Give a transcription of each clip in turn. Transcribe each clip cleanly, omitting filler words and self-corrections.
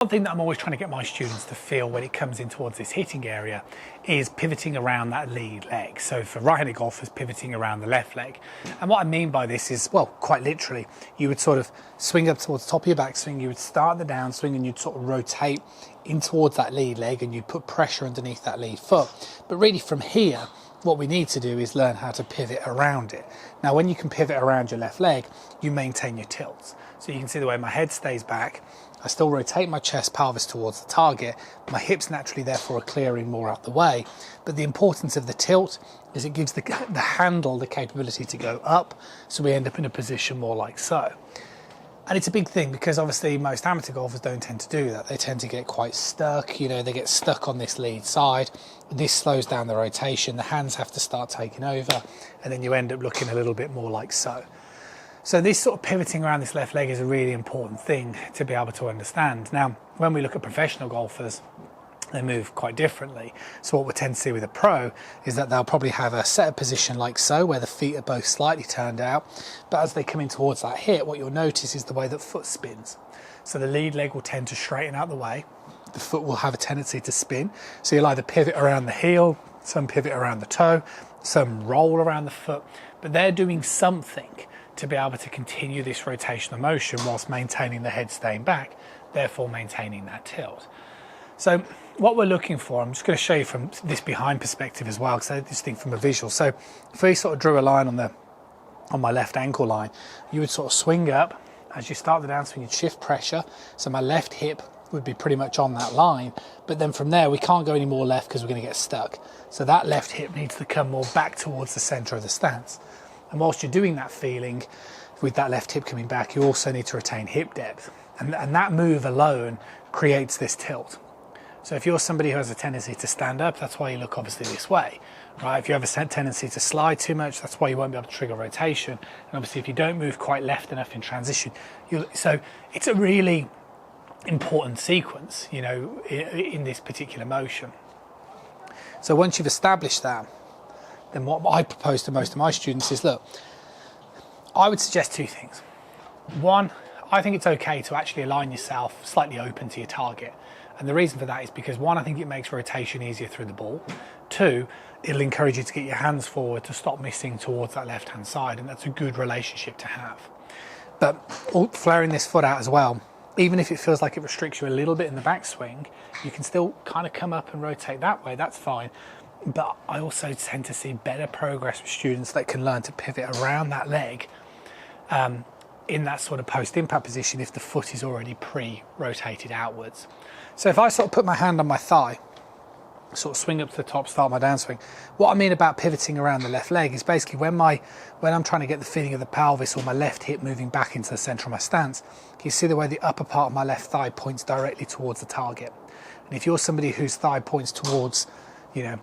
One thing that I'm always trying to get my students to feel when it comes in towards this hitting area is pivoting around that lead leg. So for right-handed golfers, pivoting around the left leg. And what I mean by this is, well, quite literally, you would sort of swing up towards the top of your backswing, you would start the downswing and you'd sort of rotate in towards that lead leg and you'd put pressure underneath that lead foot. But really from here, what we need to do is learn how to pivot around it. Now, when you can pivot around your left leg, you maintain your tilts. So you can see the way my head stays back, I still rotate my chest pelvis towards the target. My hips naturally therefore are clearing more out the way. But the importance of the tilt is it gives the handle the capability to go up, so we end up in a position more like so. And it's a big thing because obviously most amateur golfers don't tend to do that. They tend to get quite stuck, you know, they get stuck on this lead side. This slows down the rotation, the hands have to start taking over, and then you end up looking a little bit more like so. So this sort of pivoting around this left leg is a really important thing to be able to understand. Now, when we look at professional golfers, they move quite differently. So what we tend to see with a pro is that they'll probably have a set position like so, where the feet are both slightly turned out. But as they come in towards that hit, what you'll notice is the way that foot spins. So the lead leg will tend to straighten out the way. The foot will have a tendency to spin. So you'll either pivot around the heel, some pivot around the toe, some roll around the foot, but they're doing something to be able to continue this rotational motion whilst maintaining the head staying back, therefore maintaining that tilt. So what we're looking for, I'm just going to show you from this behind perspective as well, because I just think from a visual. So if we sort of drew a line on my left ankle line, you would sort of swing up. As you start the downswing, you'd shift pressure. So my left hip would be pretty much on that line. But then from there, we can't go any more left because we're going to get stuck. So that left hip needs to come more back towards the center of the stance. And whilst you're doing that feeling, with that left hip coming back, you also need to retain hip depth. And that move alone creates this tilt. So if you're somebody who has a tendency to stand up, that's why you look obviously this way, right? If you have a tendency to slide too much, that's why you won't be able to trigger rotation. And obviously if you don't move quite left enough in transition, so it's a really important sequence, you know, in this particular motion. So once you've established that, then what I propose to most of my students is, look, I would suggest two things. One, I think it's okay to actually align yourself slightly open to your target. And the reason for that is because one, I think it makes rotation easier through the ball. Two, it'll encourage you to get your hands forward to stop missing towards that left-hand side. And that's a good relationship to have. But flaring this foot out as well, even if it feels like it restricts you a little bit in the backswing, you can still kind of come up and rotate that way, that's fine. But I also tend to see better progress with students that can learn to pivot around that leg in that sort of post-impact position if the foot is already pre-rotated outwards. So if I sort of put my hand on my thigh, sort of swing up to the top, start my downswing, what I mean about pivoting around the left leg is basically when I'm trying to get the feeling of the pelvis or my left hip moving back into the center of my stance, you see the way the upper part of my left thigh points directly towards the target. And if you're somebody whose thigh points towards, you know,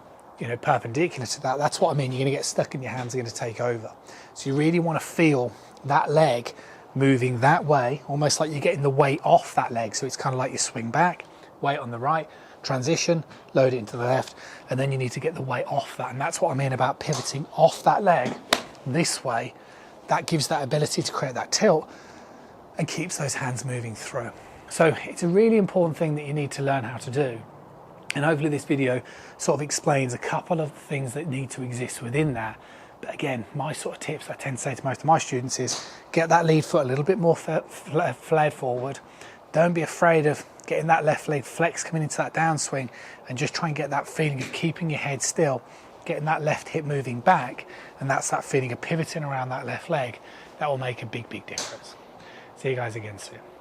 perpendicular to that, that's what I mean. You're going to get stuck and your hands are going to take over. So you really want to feel that leg moving that way, almost like you're getting the weight off that leg. So it's kind of like you swing back, weight on the right, transition, load it into the left, and then you need to get the weight off that. And that's what I mean about pivoting off that leg this way. That gives that ability to create that tilt and keeps those hands moving through. So it's a really important thing that you need to learn how to do. And hopefully this video sort of explains a couple of things that need to exist within that. But again, my sort of tips I tend to say to most of my students is get that lead foot a little bit more flared forward. Don't be afraid of getting that left leg flex coming into that downswing, and just try and get that feeling of keeping your head still, getting that left hip moving back, and that's that feeling of pivoting around that left leg. That will make a big, big difference. See you guys again soon.